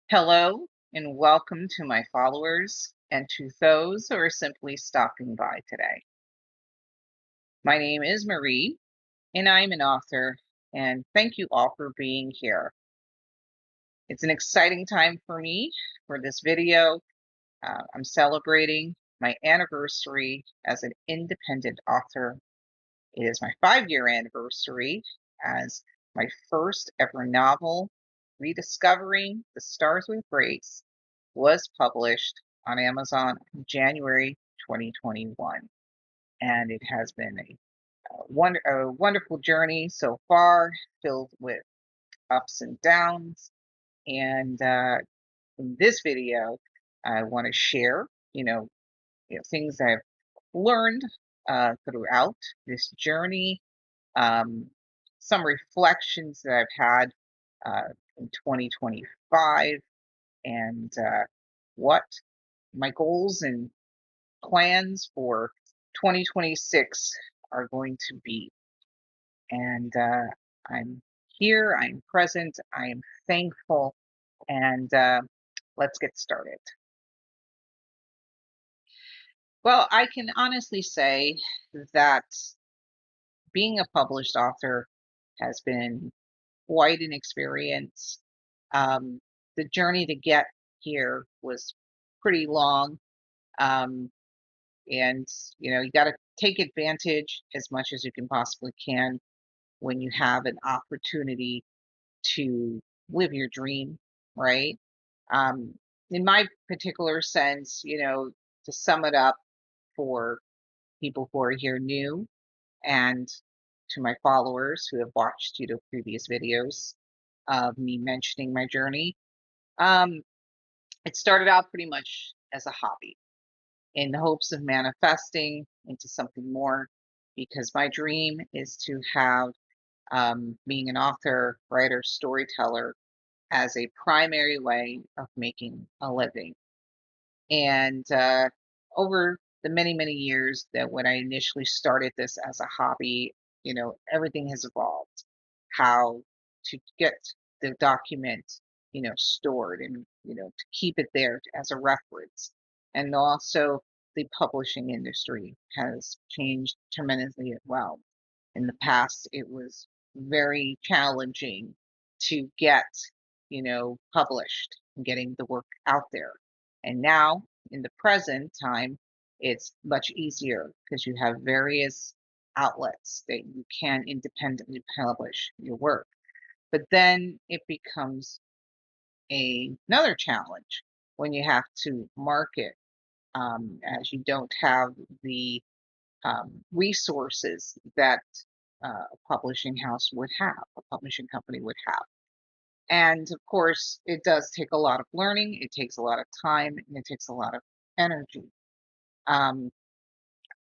Hello and welcome to my followers and to those who are simply stopping by today. My name is Marie and I'm an author, and thank you all for being here. It's an exciting time for me for this video. I'm celebrating my anniversary as an independent author. It is my 5-year anniversary as my first ever novel, Rediscovering the Stars with Grace, was published on Amazon in January 2021. And it has been a wonderful journey so far, filled with ups and downs. And in this video, I want to share, things I've learned throughout this journey, um, some reflections that I've had in 2025, and what my goals and plans for 2026 are going to be. And I'm here, I'm present, I am thankful, and let's get started. Well, I can honestly say that being a published author has been quite an experience. Um, the journey to get here was pretty long. Um, and you got to take advantage as much as you can possibly can when you have an opportunity to live your dream, right? um, in my particular sense, to sum it up for people who are here new, and to my followers who have watched previous videos of me mentioning my journey, um, it started out pretty much as a hobby in the hopes of manifesting into something more, because my dream is to have being an author, writer, storyteller as a primary way of making a living. And over the many, many years that when I initially started this as a hobby, everything has evolved. How to get the document, stored, and, to keep it there as a reference. And also the publishing industry has changed tremendously as well. In the past, it was very challenging to get, published and getting the work out there. And now, in the present time, it's much easier because you have various outlets that you can independently publish your work. But then it becomes another challenge when you have to market, as you don't have the resources that a publishing house would have, a publishing company would have. And of course, it does take a lot of learning, it takes a lot of time, and it takes a lot of energy. Um,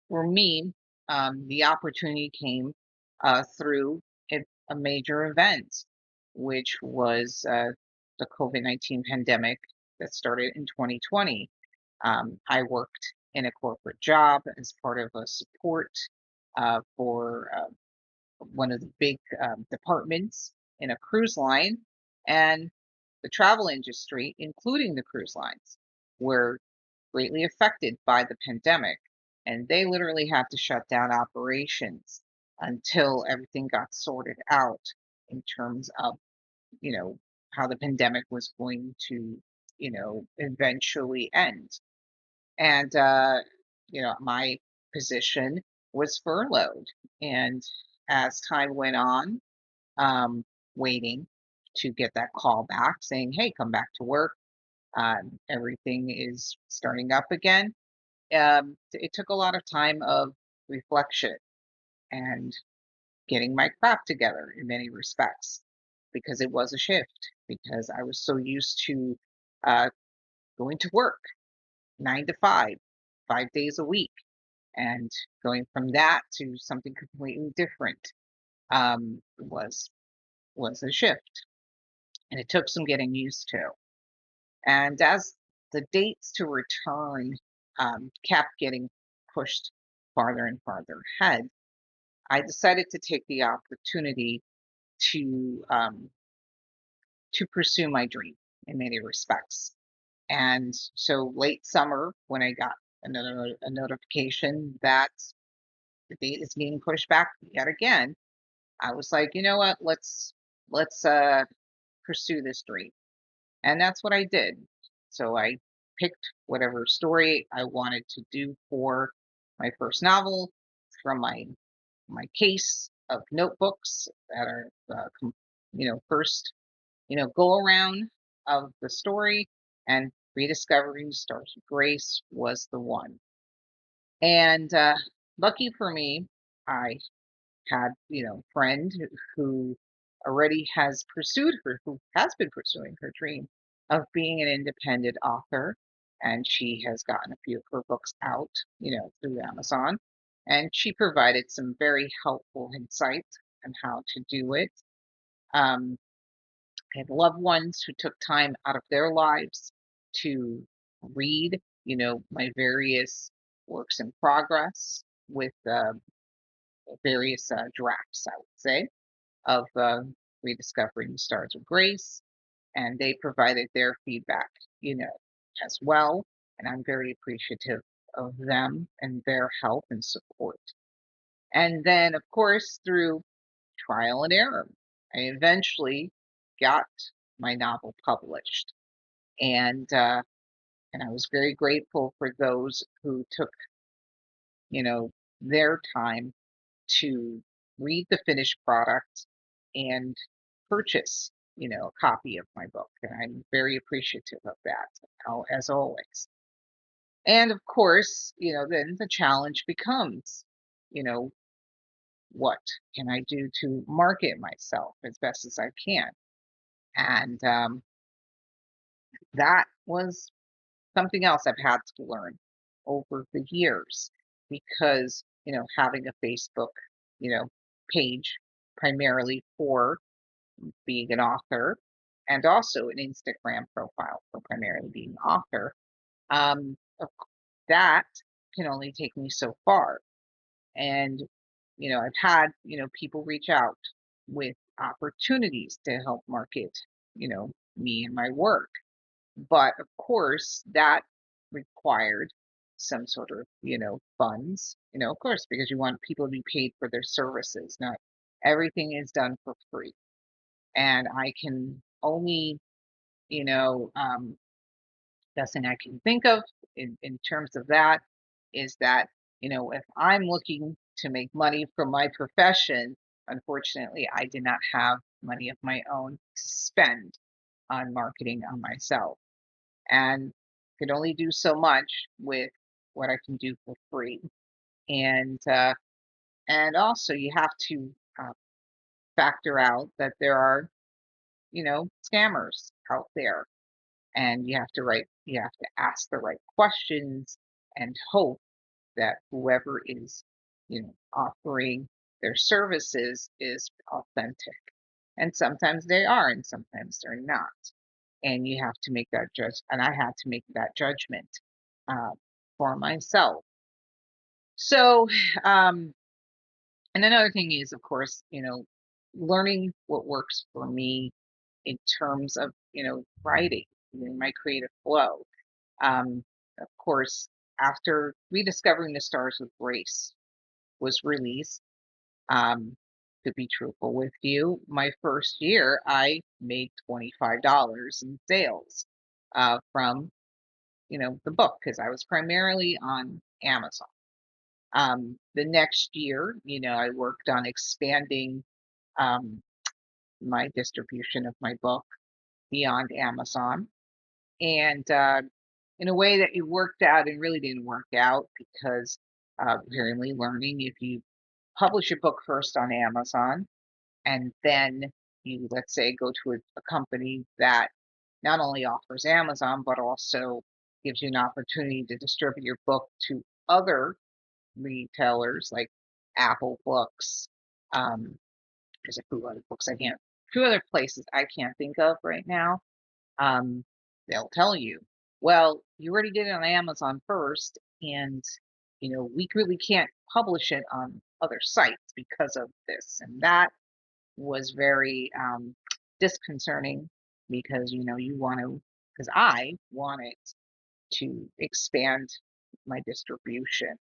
for me, the opportunity came through a major event, which was the COVID-19 pandemic that started in 2020. I worked in a corporate job as part of a support for one of the big departments in a cruise line, and the travel industry, including the cruise lines, were greatly affected by the pandemic, and they literally had to shut down operations until everything got sorted out in terms of, you know, how the pandemic was going to, eventually end. And, my position was furloughed. And as time went on, um, waiting to get that call back saying, hey, come back to work, everything is starting up again. It took a lot of time of reflection and getting my crap together in many respects, because it was a shift, because I was so used to uh, going to work 9 to 5, 5 days a week, and going from that to something completely different was a shift, and it took some getting used to. And as the dates to return kept getting pushed farther and farther ahead, I decided to take the opportunity to um, to pursue my dream. in many respects. And so late summer, when I got a notification that the date is being pushed back yet again, I was like, you know what? Let's pursue this dream. And that's what I did. So I picked whatever story I wanted to do for my first novel from my case of notebooks that are first go around of the story, and rediscovering stars of grace was the one. And lucky for me, I had friend who already who has been pursuing her dream of being an independent author, and she has gotten a few of her books out through Amazon, and she provided some very helpful insights on how to do it. um, I had loved ones who took time out of their lives to read my various works in progress with various drafts, I would say, of rediscovering the stars of grace, and they provided their feedback, you know, as well. And I'm very appreciative of them and their help and support. And then, of course, through trial and error, I eventually got my novel published, and I was very grateful for those who took, their time to read the finished product and purchase, a copy of my book. And I'm very appreciative of that, as always. And of course, then the challenge becomes, you know, what can I do to market myself as best as I can? And that was something else I've had to learn over the years, because, having a Facebook, you know, page primarily for being an author, and also an Instagram profile for primarily being an author, that can only take me so far. And, I've had, people reach out with opportunities to help market, me and my work. But of course, that required some sort of, funds, of course, because you want people to be paid for their services. Not everything is done for free. And I can only, you know, um, best thing I can think of in terms of that is that, if I'm looking to make money from my profession, unfortunately, I did not have money of my own to spend on marketing on myself, and could only do so much with what I can do for free. And also, you have to uh, factor out that there are, scammers out there, and you have to ask the right questions and hope that whoever is, offering their services is authentic. And sometimes they are, and sometimes they're not. And you have to make that and I had to make that judgment uh, for myself. So, um, and another thing is, of course, learning what works for me in terms of, writing, my creative flow. Of course, after Rediscovering the Stars with Grace was released, um, to be truthful with you, my first year I made $25 in sales from the book, because I was primarily on Amazon. The next year, I worked on expanding um, my distribution of my book beyond Amazon, and in a way that it worked out and really didn't work out, because apparently learning, if you publish your book first on Amazon and then you, let's say, go to a company that not only offers Amazon but also gives you an opportunity to distribute your book to other retailers like Apple Books. There's a few other few other places I can't think of right now. um, they'll tell you, well, you already did it on Amazon first, and we really can't publish it on other sites because of this. And that was very disconcerting because you want to, because I wanted to expand my distribution.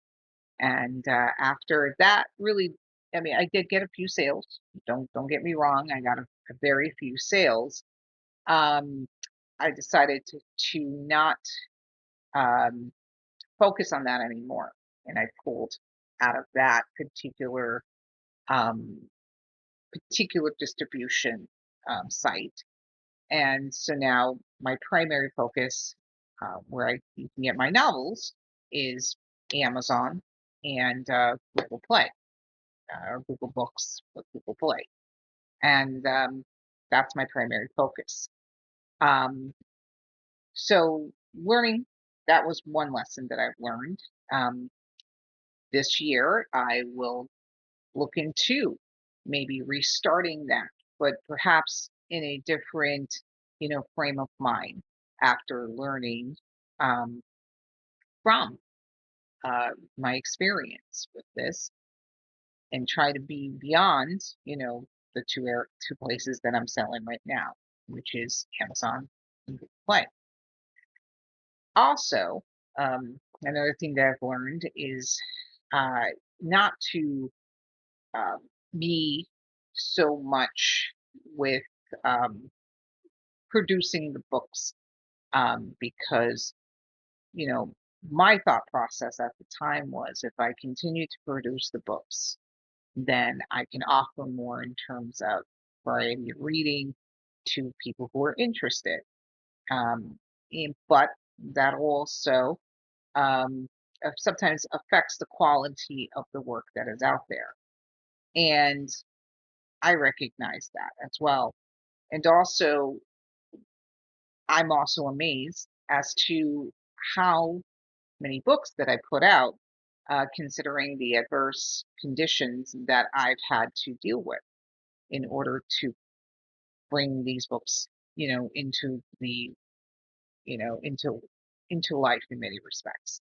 And after that, really, I mean, I did get a few sales. Don't get me wrong, I got a very few sales. Um, I decided to not um, focus on that anymore, and I pulled out of that um, particular distribution site. And so now my primary focus, where you can get my novels, is Amazon and Google Play, or Google Books with Google Play. And that's my primary focus. Um, so learning, that was one lesson that I've learned. Um, this year, I will look into maybe restarting that, but perhaps in a different, frame of mind after learning um, from my experience with this, and try to be beyond, the two places that I'm selling right now, which is Amazon and Google Play. Also, another thing that I've learned is uh, not to um, be so much with um, producing the books, because you know my thought process at the time was, if I continue to produce the books, then I can offer more in terms of variety of reading to people who are interested. Um, but that also sometimes affects the quality of the work that is out there. And I recognize that as well. And also, I'm also amazed as to how many books that I put out, considering the adverse conditions that I've had to deal with in order to bring these books, into the, you know, into life in many respects.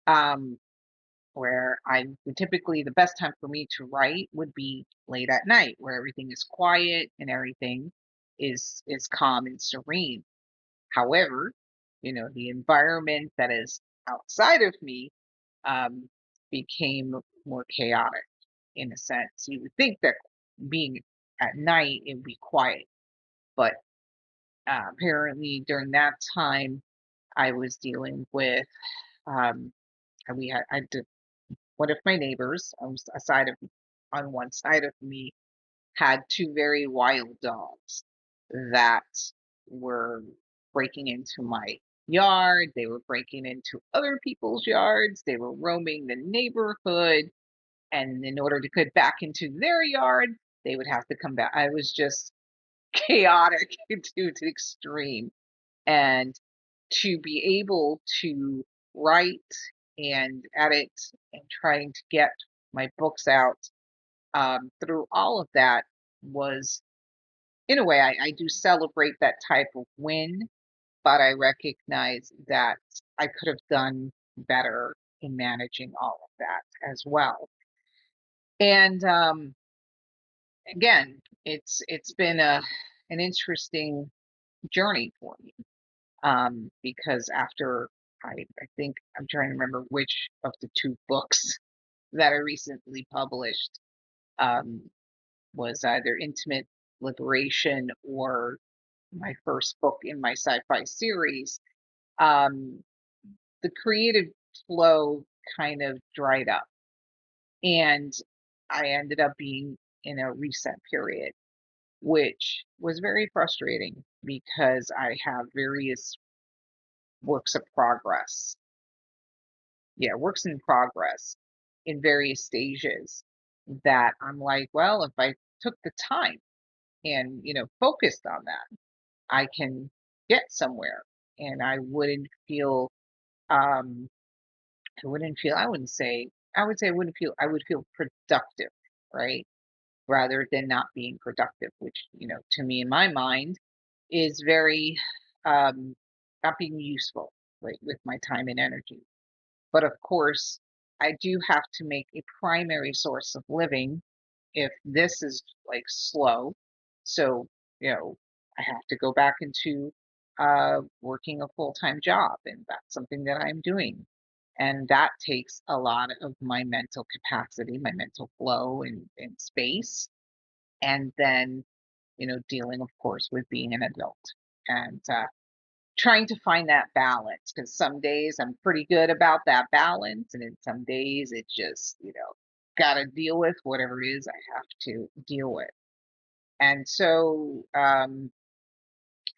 Um, where I typically, the best time for me to write would be late at night, where everything is quiet and everything is calm and serene. However, the environment that is outside of me um, became more chaotic in a sense. You would think that being at night it would be quiet, but apparently during that time I was dealing with um, I did one of my neighbors on one side of me had two very wild dogs that were breaking into my yard. They were breaking into other people's yards. They were roaming the neighborhood. And in order to get back into their yard, they would have to come back. I was just chaotic to the extreme. And to be able to write and edit and trying to get my books out through all of that was, in a way, I do celebrate that type of win, but I recognize that I could have done better in managing all of that as well. And again, it's been an interesting journey for me, because after I think I'm trying to remember which of the two books that I recently published um, was either Intimate Liberation or my first book in my sci-fi series. Um, the creative flow kind of dried up, and I ended up being in a reset period, which was very frustrating because I have various works of progress. Yeah, works in progress in various stages that I'm like, well, if I took the time and, focused on that, I can get somewhere, and um I wouldn't say, I would say I would feel productive, right? Rather than not being productive, which, to me in my mind is very not being useful, right, with my time and energy. But of course, I do have to make a primary source of living if this is like slow. So, you know, I have to go back into working a full-time job, and that's something that I'm doing. And that takes a lot of my mental capacity, my mental flow and space. And then, dealing, of course, with being an adult and trying to find that balance, because some days I'm pretty good about that balance. And then some days it just, got to deal with whatever it is I have to deal with. And so,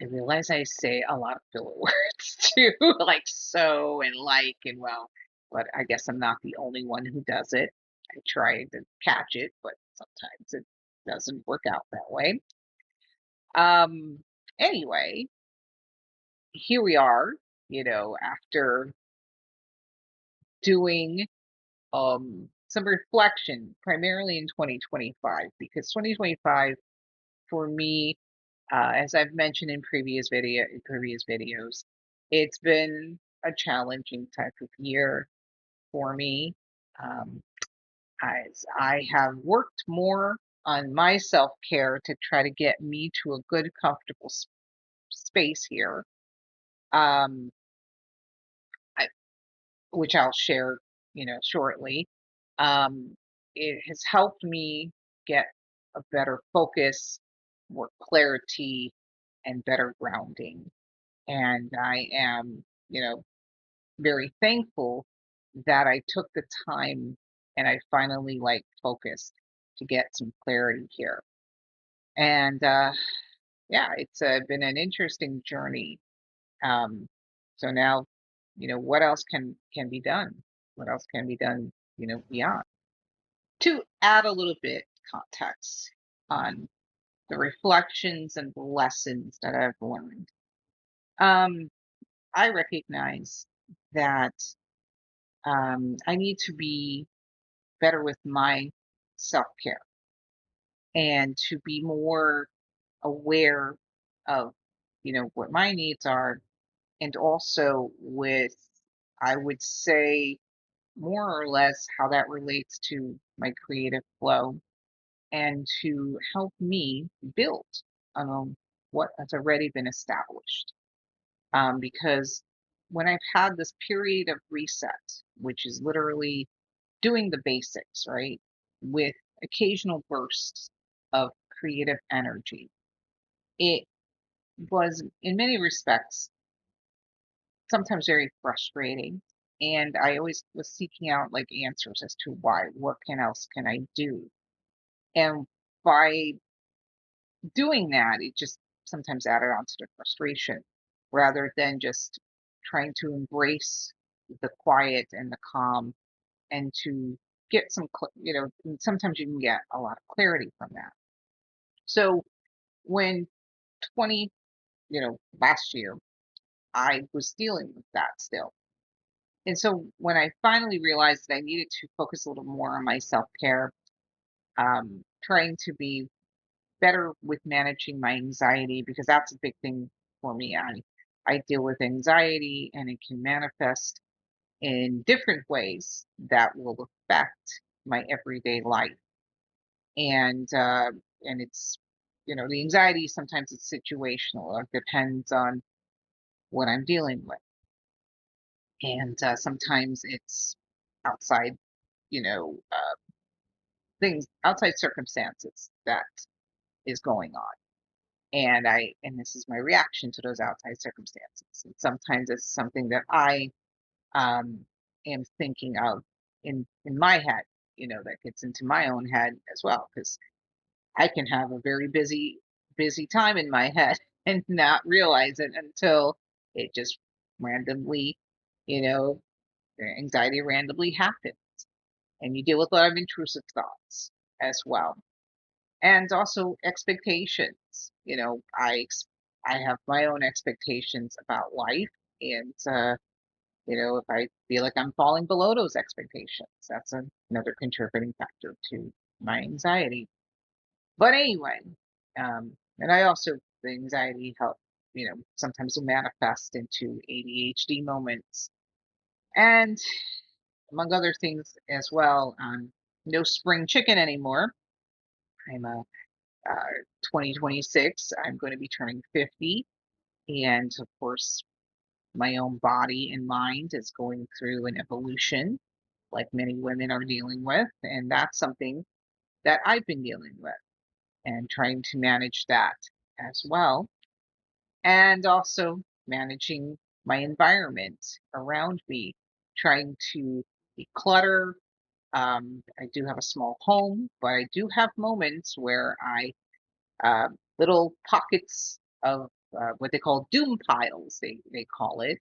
I realize I say a lot of filler words too, like so and like and well, but I guess I'm not the only one who does it. I try to catch it, but sometimes it doesn't work out that way. Um, anyway, here we are, after doing some reflection primarily in 2025, because 2025 for me, as I've mentioned in previous videos, it's been a challenging type of year for me. Um, as I have worked more on my self care to try to get me to a good, comfortable space here, um, I, which I'll share, shortly. Um, it has helped me get a better focus, more clarity, and better grounding. And I am, very thankful that I took the time and I finally focused to get some clarity here. And yeah, it's been an interesting journey. Um, so now, what else can be done? What else can be done, beyond? To add a little bit context on the reflections and the lessons that I've learned. Um, I recognize that I need to be better with my self care and to be more aware of, what my needs are, and also with, I would say, more or less how that relates to my creative flow and to help me build what has already been established. Because when I've had this period of reset, which is literally doing the basics, right? With occasional bursts of creative energy. It was, in many respects, sometimes very frustrating. And I always was seeking out answers as to why, what else can I do? And by doing that, it just sometimes added on to the frustration rather than just trying to embrace the quiet and the calm and to get some, and sometimes you can get a lot of clarity from that. So when 20, last year, I was dealing with that still. And so when I finally realized that I needed to focus a little more on my self care, trying to be better with managing my anxiety, because that's a big thing for me. I deal with anxiety and it can manifest in different ways that will affect my everyday life. And it's, the anxiety sometimes it's situational. It depends on what I'm dealing with, and sometimes it's outside, things, outside circumstances that is going on, and this is my reaction to those outside circumstances. And sometimes it's something that I um, am thinking of in my head, that gets into my own head as well, because I can have a very busy time in my head and not realize it until it just randomly, you know, the anxiety randomly happens. And you deal with a lot of intrusive thoughts as well. And also expectations. I have my own expectations about life, and if I feel like I'm falling below those expectations, that's another contributing factor to my anxiety. But anyway, and I also, the anxiety help, sometimes will manifest into ADHD moments and among other things as well. No spring chicken anymore. I'm uh, 2026, I'm going to be turning 50. And of course, my own body and mind is going through an evolution like many women are dealing with. And that's something that I've been dealing with and trying to manage that as well. And also managing my environment around me, trying to declutter. I do have a small home, but I do have moments where uh, little pockets of what they call doom piles, they call it,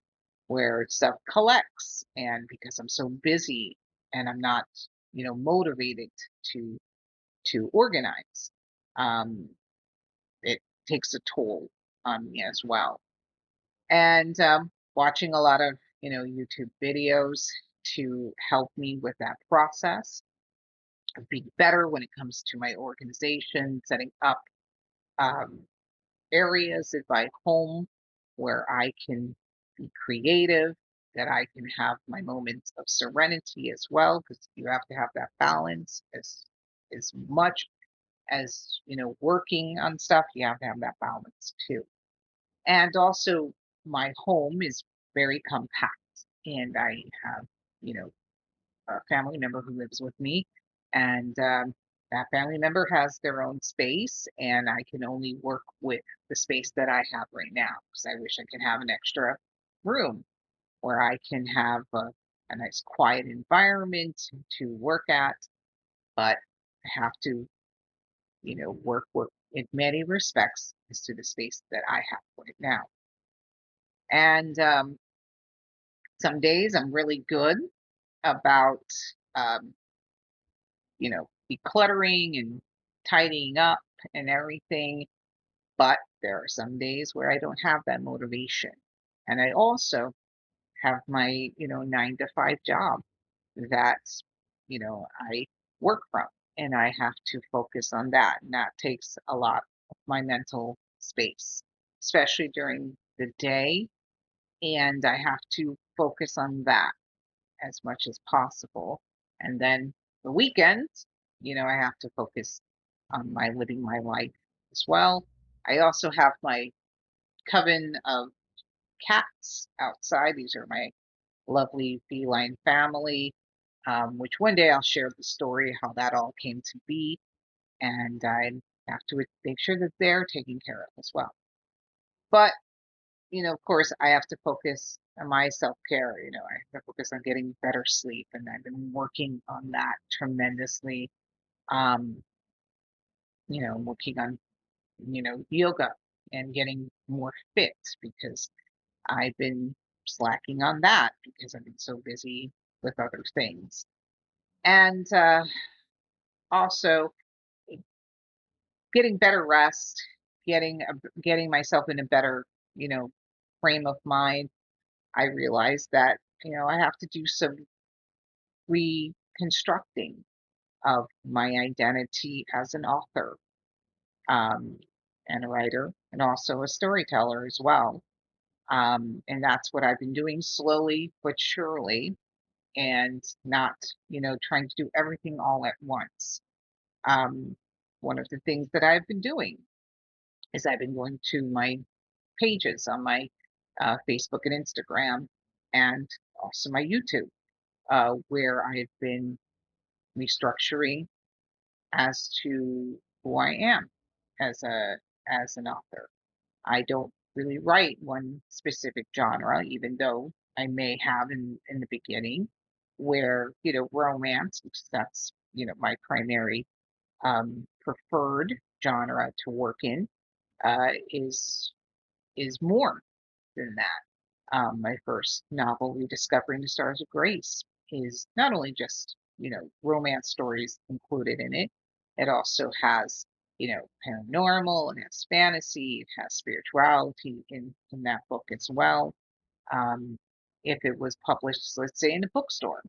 where stuff collects. And because I'm so busy and I'm not, motivated to organize, um, it takes a toll on me as well. And watching a lot of, YouTube videos to help me with that process of being better when it comes to my organization, setting up um, areas in my home where I can be creative, that I can have my moments of serenity as well, because you have to have that balance as much as working on stuff. You have to have that balance too. And also, my home is very compact, and I have you know a family member who lives with me, and that family member has their own space, and I can only work with the space that I have right now because I wish I could have an extra room where I can have a nice quiet environment to work at, but I have to, work with in many respects as to the space that I have right now. And some days I'm really good about um, decluttering and tidying up and everything. But there are some days where I don't have that motivation. And I also have my, 9 to 5 job that, I work from, and I have to focus on that. And that takes a lot of my mental space, especially during the day. And I have to focus on that as much as possible. And then the weekends, I have to focus on my living my life as well. I also have my coven of cats outside. These are my lovely feline family, which one day I'll share the story how that all came to be. And I have to make sure that they're taken care of as well. But of course, I have to focus on my self care. I have to focus on getting better sleep, and I've been working on that tremendously. Um, working on, yoga and getting more fit because I've been slacking on that because I've been so busy with other things. And also getting better rest, getting myself in a better, you know, frame of mind. I realized that, I have to do some reconstructing of my identity as an author, um, and a writer, and also a storyteller as well. And that's what I've been doing slowly but surely, and not, trying to do everything all at once. Um, One of the things that I've been doing is I've been going to my pages on my Facebook and Instagram, and also my YouTube, where I've been restructuring as to who I am as an author. I don't really write one specific genre, even though I may have in the beginning, where romance, because that's my primary preferred genre to work in, is more than that. My first novel, Rediscovering the Stars of Grace, is not only just, romance stories included in it, it also has, paranormal, it has fantasy, it has spirituality in that book as well. Um, if it was published, let's say, in a bookstore,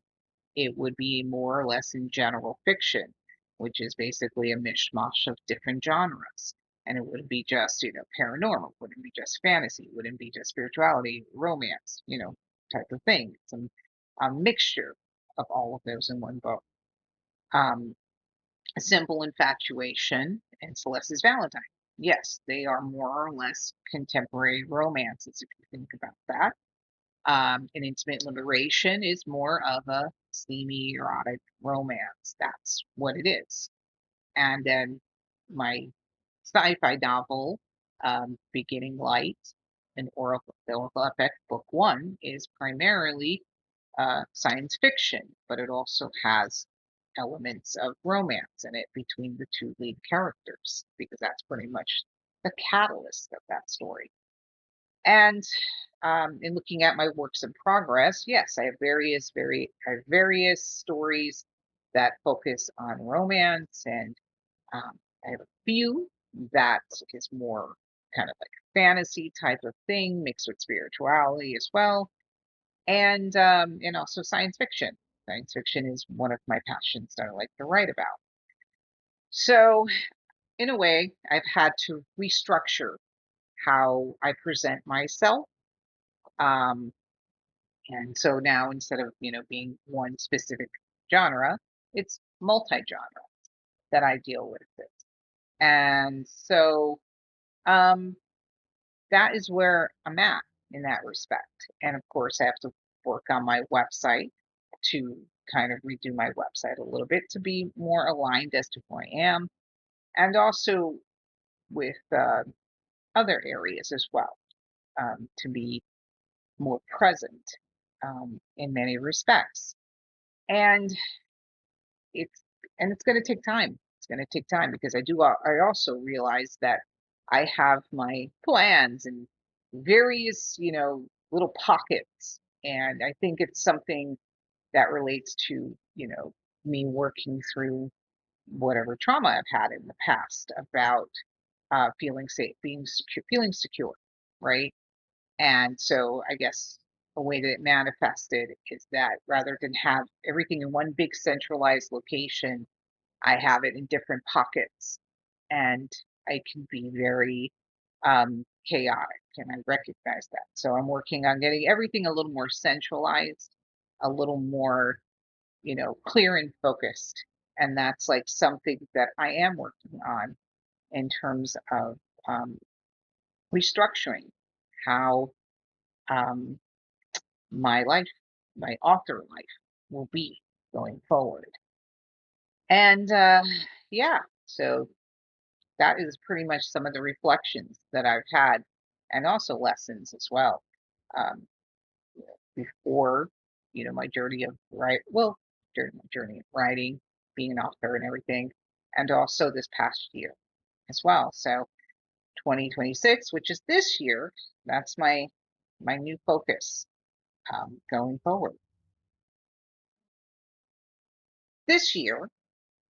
it would be more or less in general fiction, which is basically a mishmash of different genres. And it wouldn't be just, paranormal, it wouldn't be just fantasy, it wouldn't be just spirituality, romance, type of thing. It's a mixture of all of those in one book. Um, A Simple Infatuation and Celeste's Valentine. Yes, they are more or less contemporary romances if you think about that. An Intimate Liberation is more of a steamy, erotic romance. That's what it is. And then my sci-fi novel, Beginning Light, an oracle epic, book one, is primarily science fiction, but it also has elements of romance in it between the two lead characters, because that's pretty much the catalyst of that story. And in looking at my works in progress, yes, I have various stories that focus on romance, and I have a few that is more kind of like a fantasy type of thing mixed with spirituality as well, and also science fiction. Science fiction is one of my passions that I like to write about. So, in a way, I've had to restructure how I present myself. Um, and so now instead of, being one specific genre, it's multi-genre that I deal with it. And so um, that is where I'm at in that respect. And of course, I have to work on my website to kind of redo my website a little bit to be more aligned as to who I am, and also with other areas as well, to be more present in many respects. And it's it's going to take time. It's going to take time because I also realize that I have my plans and various, little pockets, and I think it's something that relates to, me working through whatever trauma I've had in the past about feeling safe, feeling secure, right? And so I guess a way that it manifested is that rather than have everything in one big centralized location, I have it in different pockets, and I can be very chaotic, and I recognize that. So I'm working on getting everything a little more centralized, a little more, clear and focused. And that's like something that I am working on in terms of um, restructuring how um, my life, my author life, will be going forward. And yeah, so that is pretty much some of the reflections that I've had, and also lessons as well. Um, Before, my journey of during my journey of writing, being an author and everything, and also this past year as well. So 2026, which is this year, that's my new focus going forward. This year,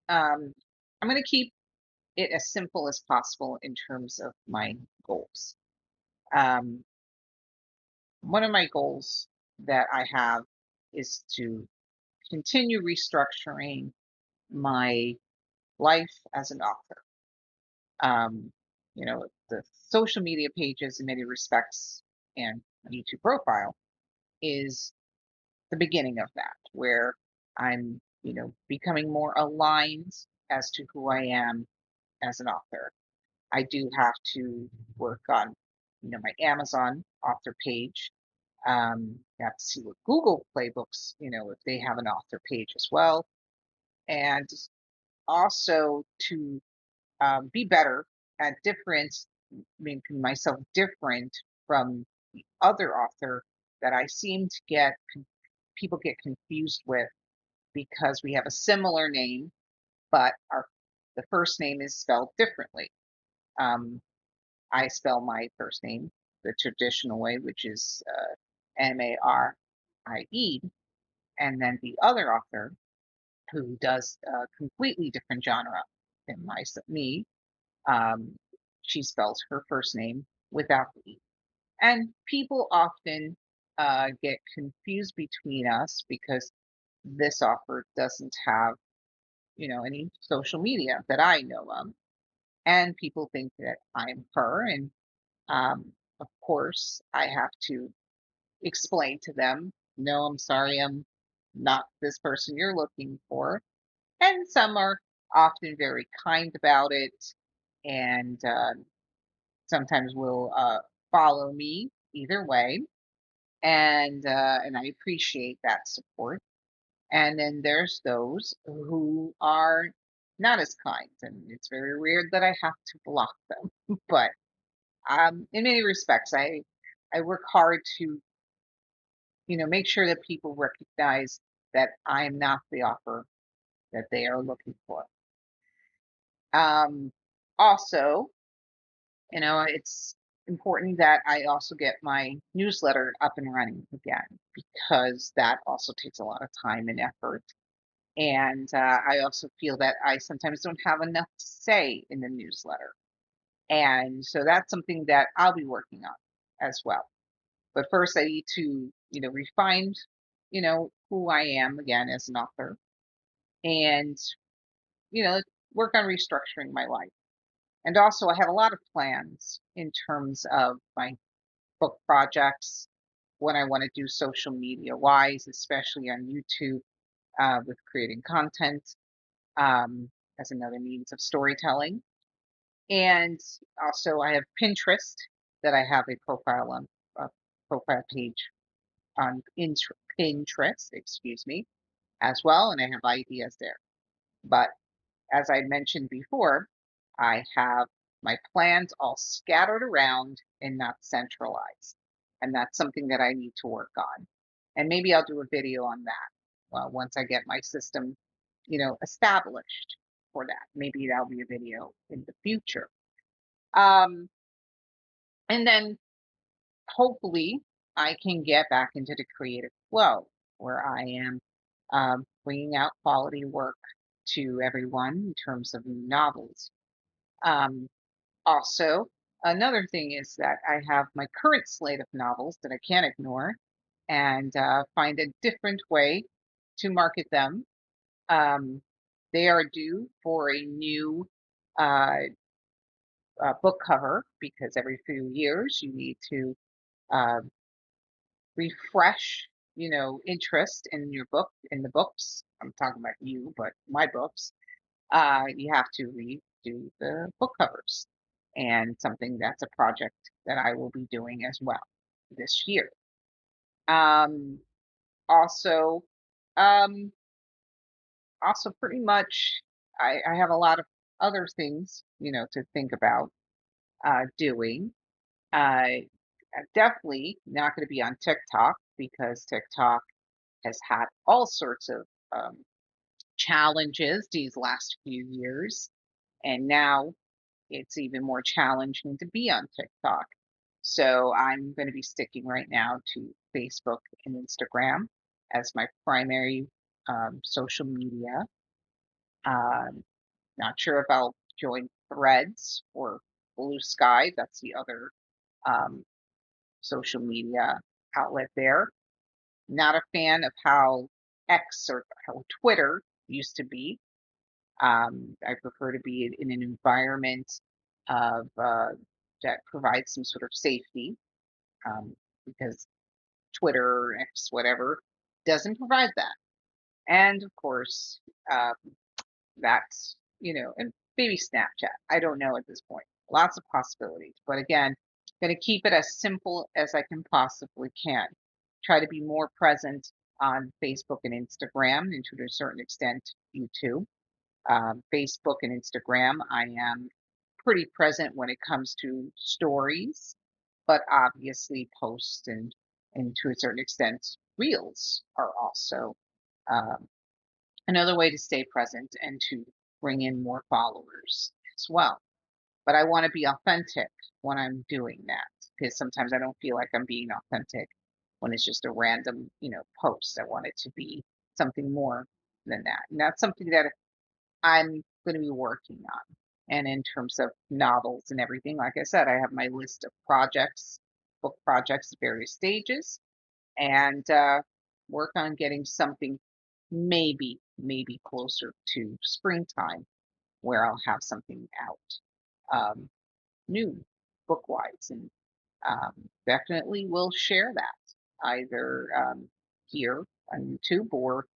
I'm going to keep it as simple as possible in terms of my goals. Um, One of my goals that I have is to continue restructuring my life as an author. Um, the social media pages in many respects and YouTube profile is the beginning of that, where I'm, becoming more aligned as to who I am as an author. I do have to work on, my Amazon author page. You have to see what Google Playbooks, if they have an author page as well, and also to be better at making myself different from the other author that I seem to people get confused with because we have a similar name, but the first name is spelled differently. Um, I spell my first name the traditional way, which is Marie, and then the other author who does a completely different genre than me, um, she spells her first name without the E. And people often get confused between us because this author doesn't have, any social media that I know of. And people think that I'm her. And of course, I have to explain to them, no, I'm sorry, I'm not this person you're looking for. And some are often very kind about it, and sometimes will follow me either way, and I appreciate that support. And then there's those who are not as kind, and it's very weird that I have to block them. But in many respects, I work hard to make sure that people recognize that I am not the offer that they are looking for. Um, Also, it's important that I also get my newsletter up and running again because that also takes a lot of time and effort. And I also feel that I sometimes don't have enough to say in the newsletter. And so that's something that I'll be working on as well. But first, I need to, refine, who I am again as an author and, you know, work on restructuring my life. And also, I have a lot of plans in terms of my book projects, what I want to do social media wise, especially on YouTube with creating content um, as another means of storytelling. And also, I have Pinterest that I have a profile page on Pinterest, excuse me, as well, and I have ideas there. But as I mentioned before, I have my plans all scattered around and not centralized. And that's something that I need to work on. And maybe I'll do a video on that once I get my system, established for that. Maybe that'll be a video in the future. Um, and then hopefully I can get back into the creative flow where I am bringing out quality work to everyone in terms of new novels. Um, Also, another thing is that I have my current slate of novels that I can't ignore and find a different way to market them. Um, they are due for a new uh, book cover because every few years you need to uh, refresh, interest in your book, in the books. I'm talking about you, but my books. You have to redo the book covers, and something that's a project that I will be doing as well this year. Um, also, um, also pretty much, I have a lot of other things, to think about doing. I'm definitely not going to be on TikTok because TikTok has had all sorts of challenges these last few years, and now it's even more challenging to be on TikTok. So I'm going to be sticking right now to Facebook and Instagram as my primary social media. Um, Not sure if I'll join Threads or Blue Sky. That's the other um, social media outlet there. Not a fan of how X or how Twitter used to be. I prefer to be in an environment of that provides some sort of safety because Twitter, X, whatever, doesn't provide that. And of course, uh, that's and maybe Snapchat. I don't know at this point. Lots of possibilities, but again, going to keep it as simple as I can possibly can. Try to be more present on Facebook and Instagram, and to a certain extent, YouTube. Facebook and Instagram, I am pretty present when it comes to stories, but obviously posts and to a certain extent, reels are also um, another way to stay present and to bring in more followers as well. But I want to be authentic when I'm doing that because sometimes I don't feel like I'm being authentic when it's just a random, post. I want it to be something more than that. And that's something that I'm going to be working on. And in terms of novels and everything, like I said, I have my list of projects, book projects at various stages, and work on getting something maybe closer to springtime where I'll have something out new book wise. And definitely will share that either here on YouTube or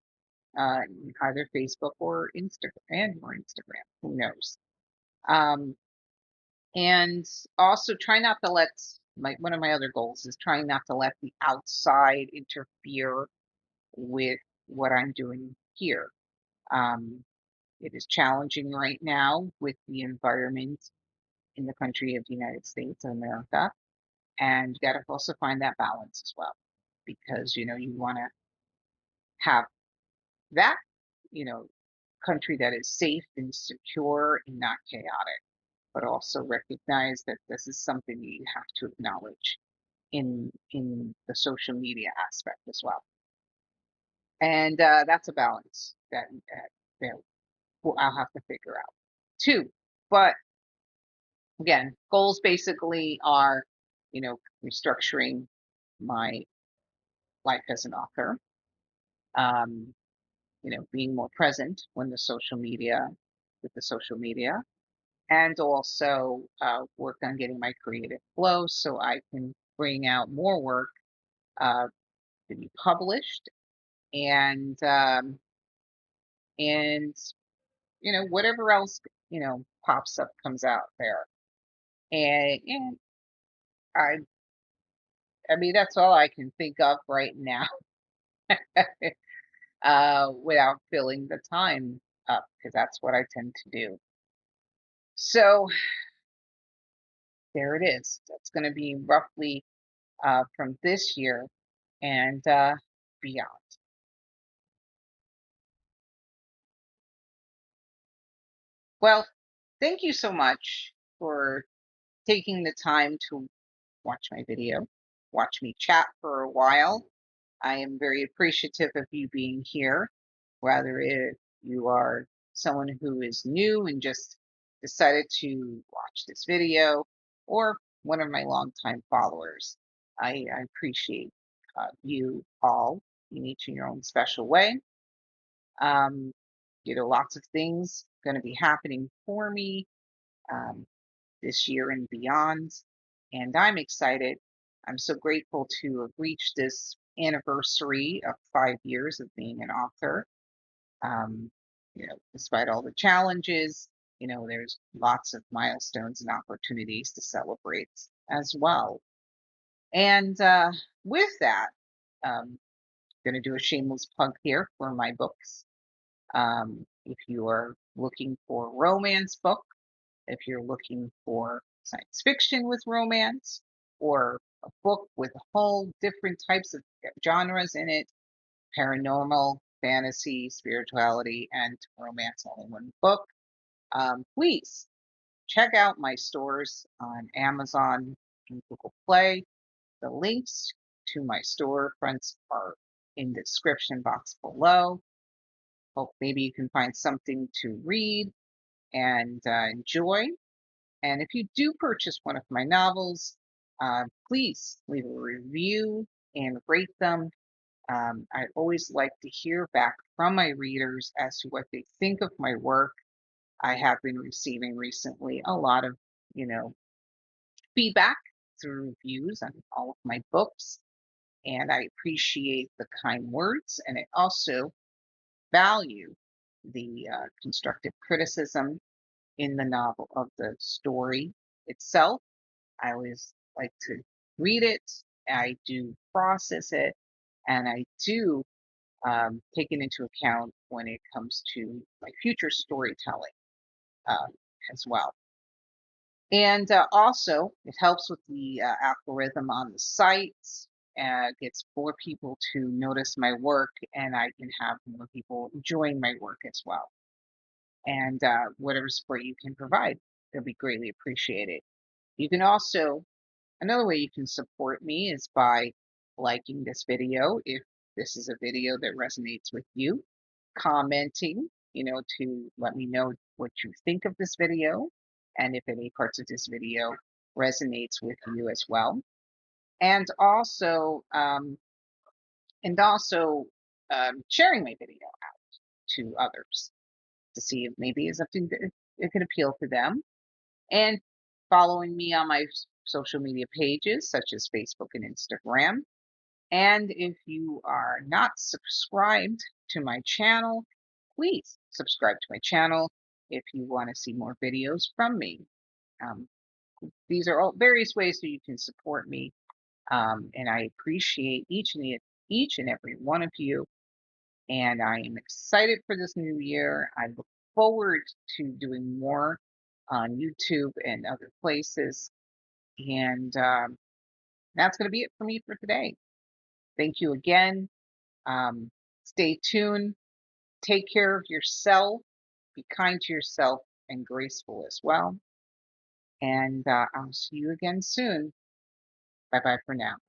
uh, either Facebook or Instagram. Who knows? Um, and also try not to let one of my other goals is trying not to let the outside interfere with what I'm doing here. Um, it is challenging right now with the environment in the country of the United States of America, and you got to also find that balance as well, because you want to have that you know country that is safe and secure and not chaotic, but also recognize that this is something that you have to acknowledge in the social media aspect as well. And that's a balance that I'll have to figure out too. But again, goals basically are, restructuring my life as an author, um, being more present with the social media, and also work on getting my creative flow so I can bring out more work uh, to be published, and and whatever else pops up comes out there. And I I mean that's all I can think of right now, without filling the time up, because that's what I tend to do. So there it is. That's going to be roughly from this year and beyond. Well, thank you so much for taking the time to watch my video, watch me chat for a while. I am very appreciative of you being here, whether you are someone who is new and just decided to watch this video, or one of my longtime followers. I appreciate you all in each in your own special way. Um, lots of things going to be happening for me um, this year and beyond, and I'm excited. I'm so grateful to have reached this anniversary of 5 years of being an author. Despite all the challenges, there's lots of milestones and opportunities to celebrate as well. And with that, I'm going to do a shameless plug here for my books. If you are looking for a romance book, if you're looking for science fiction with romance, or a book with whole different types of genres in it, paranormal, fantasy, spirituality, and romance all in one book, please check out my stores on Amazon and Google Play. The links to my storefronts are in the description box below. Hope maybe you can find something to read and enjoy. And if you do purchase one of my novels, please leave a review and rate them. I always like to hear back from my readers as to what they think of my work. I have been receiving recently a lot of, you know, feedback through reviews on all of my books, and I appreciate the kind words, and I also value the constructive criticism in the novel of the story itself. I always like to read it, I do process it, and I do take it into account when it comes to my future storytelling uh, as well. And also, it helps with the algorithm on the site, gets more people to notice my work, and I can have more people enjoying my work as well. And whatever support you can provide, it'll be greatly appreciated. You can also Another way you can support me is by liking this video if this is a video that resonates with you, commenting, to let me know what you think of this video, and if any parts of this video resonates with you as well. And also sharing my video out to others to see if maybe it's something that it could appeal to them, and following me on my social media pages such as Facebook and Instagram, And if you are not subscribed to my channel, please subscribe to my channel if you want to see more videos from me. Um, these are all various ways that you can support me, and I appreciate each and every one of you. And I am excited for this new year. I look forward to doing more on YouTube and other places. And that's going to be it for me for today. Thank you again. Um, Stay tuned. Take care of yourself. Be kind to yourself and graceful as well. And I'll see you again soon. Bye bye for now.